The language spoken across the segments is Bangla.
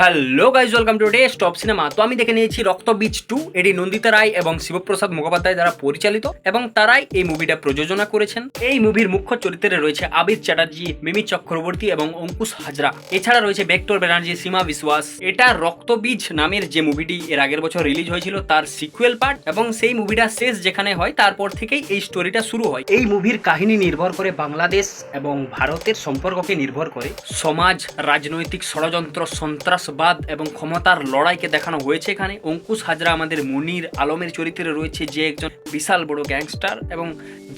Hello guys, welcome to day stop cinema. তো আমি দেখে নিয়েছি রক্তবীজ 2। এটি নন্দিতা রায় এবং শিবপ্রসাদ মুখোপাধ্যায় দ্বারা পরিচালিত এবং তারাই এই মুভিটা প্রযোজনা করেছেন। এই মুভির মুখ্য চরিত্রে রয়েছে আবির চ্যাটার্জি, মিমি চক্রবর্তী এবং অঙ্কুশ হাজরা। এছাড়া রয়েছে বেক্টর ব্যানার্জি, সীমা বিশ্বাস। এটা রক্তবীজ নামের যে মুভিটি এর আগের বছর রিলিজ হয়েছিল তার সিকুয়েল পার্ট, এবং সেই মুভিটা শেষ যেখানে হয় তারপর থেকেই এই স্টোরিটা শুরু হয়। এই মুভির কাহিনী নির্ভর করে বাংলাদেশ এবং ভারতের সম্পর্ককে নির্ভর করে সমাজ, রাজনৈতিক ষড়যন্ত্র, সন্ত্রাসবাদ এবং ক্ষমতার লড়াইকে দেখানো হয়েছে। এখানে অঙ্কুশ হাজরা আমাদের মনির আলমের চরিত্রে রয়েছে, যে একজন বিশাল বড় গ্যাংস্টার এবং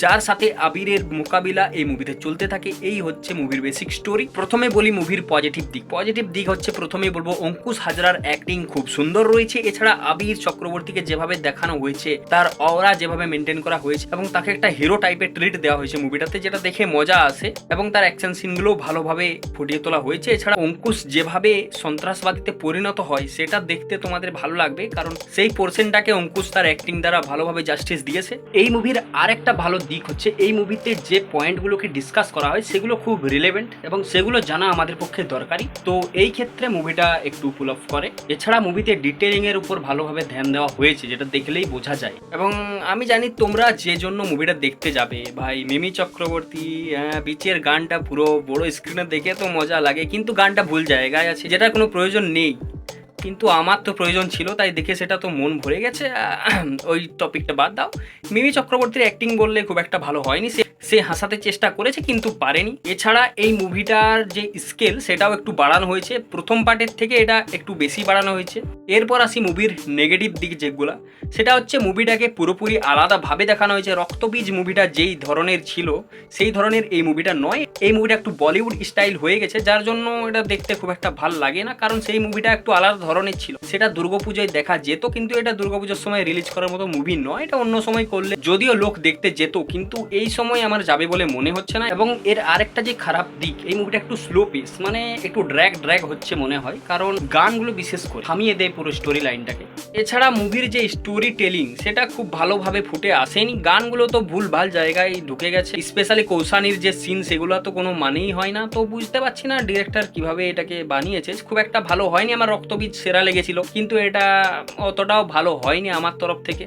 যার সাথে আবিরের মোকাবিলা এই মুভিতে চলতে থাকে। এই হচ্ছে মুভির বেসিক স্টোরি। প্রথমে বলি মুভির পজিটিভ দিক। পজিটিভ দিক হচ্ছে, প্রথমেই বলবো অঙ্কুশ হাজরার অ্যাক্টিং খুব সুন্দর রয়েছে। এছাড়া আবির চক্রবর্তীকে যেভাবে দেখানো হয়েছে, তার অরা যেভাবে মেনটেন করা হয়েছে এবং তাকে একটা হিরো টাইপের ট্রিট দেওয়া হয়েছে মুভিটাতে, যেটা দেখে মজা আসে এবং তার অ্যাকশন সিনগুলো ভালোভাবে ফুটিয়ে তোলা হয়েছে। এছাড়া অঙ্কুশ যেভাবে সন্ত্রাসবাদীতে পরিণত হয় সেটা দেখতে তোমাদের ভালো লাগবে, কারণ সেই পোর্শনটাকে অঙ্কুশ তার অ্যাক্টিং দ্বারা ভালোভাবে জাস্টিস দিয়েছে। এই মুভির আর একটা ভালো দিক হচ্ছে, এই মুভিতে যে পয়েন্টগুলোকে ডিসকাস করা হয় সেগুলো খুব রিলেভেন্ট এবং সেগুলো জানা আমাদের পক্ষে দরকারি। তো এই ক্ষেত্রে মুভিটা একটু পুল অফ করে। এছাড়া মুভিতে ডিটেলিং এর উপর ভালোভাবে ধ্যান দেওয়া হয়েছে, যেটা দেখলেই বোঝা যায়। এবং আমি জানি তোমরা যে জন্য মুভিটা দেখতে যাবে, ভাই মিমি চক্রবর্তী বিচের গানটা পুরো বড় স্ক্রিনে দেখে তো মজা লাগে, কিন্তু গানটা ভুল জায়গায় আছে, যেটা কোনো প্রয়োজন নেই। কিন্তু আমার তো প্রয়োজন ছিল, তাই দেখে সেটা তো মন ভরে গেছে। ওই টপিকটা বাদ দাও। মিমি চক্রবর্তীর অ্যাক্টিং বললে খুব একটা ভালো হয়নি। সে হাসাতে চেষ্টা করেছে কিন্তু পারেনি। এছাড়া এই মুভিটার যে স্কেল সেটাও একটু বাড়ানো হয়েছে, প্রথম পার্টের থেকে এটা একটু বেশি বাড়ানো হয়েছে। এরপর আসি মুভির নেগেটিভ দিক যেগুলো, সেটা হচ্ছে মুভিটাকে পুরোপুরি আলাদাভাবে দেখানো হয়েছে। রক্তবীজ মুভিটা যেই ধরনের ছিল সেই ধরনের এই মুভিটা নয়। এই মুভিটা একটু বলিউড স্টাইল হয়ে গেছে, যার জন্য এটা দেখতে খুব একটা ভাল লাগে না, কারণ সেই মুভিটা একটু আলাদা ধরনের ছিল। সেটা দুর্গাপুজোয় দেখা যেত, কিন্তু এটা দুর্গাপুজোর সময় রিলিজ করার মতো মুভি নয়। এটা অন্য সময় করলে যদিও লোক দেখতে যেত, কিন্তু এই সময় আমার যাবে বলে মনে হচ্ছে না। এবং এর আরেকটা যে খারাপ দিক, এই মুভিটা একটু স্লো পেস, মানে একটু ড্র্যাগ হচ্ছে মনে হয়, কারণ গানগুলো বিশেষ করে থামিয়ে দেয় পুরো স্টোরি লাইনটাকে। এছাড়া মুভির যে স্টোরি টেলিং সেটা খুব ভালোভাবে ফুটে আসেনি। গানগুলো তো ভুলভাল জায়গায় ঢুকে গেছে, স্পেশালি কৌশানির যে সিন সেগুলো তো কোনো মানেই হয় না। তো বুঝতে পারছি না ডিরেক্টর কিভাবে এটাকে বানিয়েছে, খুব একটা ভালো হয়নি। আমার রক্তবীজ সেরা লেগেছিল, কিন্তু এটা অতটাও ভালো হয়নি আমার তরফ থেকে।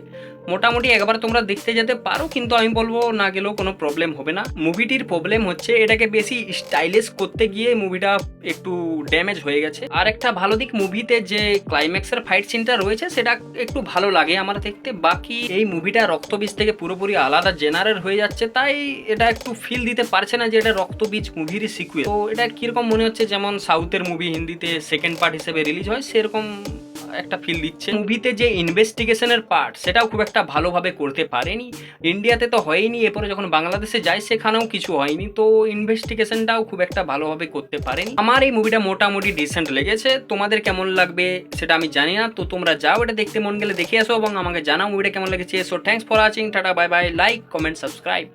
মোটামুটি একবার তোমরা দেখতে যেতে পারো, কিন্তু আমি বলবো না গেলেও কোনো প্রবলেম হবে না। মুভিটির প্রবলেম হচ্ছে এটাকে বেশি স্টাইলিশ করতে গিয়ে মুভিটা একটু ড্যামেজ হয়ে গেছে। আর একটা ভালো দিক, মুভিতে যে ক্লাইম্যাক্সের ফাইট সিনটা রয়েছে সেটা একটু ভালো লাগে আমার দেখতে। বাকি এই মুভিটা রক্তবীজ থেকে পুরোপুরি আলাদা জেনারের হয়ে যাচ্ছে, তাই এটা একটু ফিল দিতে পারছে না যে এটা রক্তবীজ মুভির সিকুয়েল। তো এটা কিরকম মনে হচ্ছে, যেমন সাউথের মুভি হিন্দিতে সেকেন্ড পার্ট হিসেবে রিলিজ হয় সেরকম একটা ফিল দিচ্ছে। মুভিতে যে ইনভেস্টিগেশনের পার্ট সেটাও খুব একটা ভালোভাবে করতে পারেনি। ইন্ডিয়াতে তো হয়নি, এরপরে যখন বাংলাদেশে যায় সেখানেও কিছু হয়নি, তো ইনভেস্টিগেশনটাও খুব একটা ভালোভাবে করতে পারেনি। আমার এই মুভিটা মোটামুটি ডিসেন্ট লেগেছে। তোমাদের কেমন লাগবে সেটা আমি জানি না, তো তোমরা যাও এটা দেখতে মন গেলে দেখে আসো এবং আমাকে জানাও মুভিটা কেমন লেগেছে। So thanks for watching, tata, bye bye, like, comment, subscribe.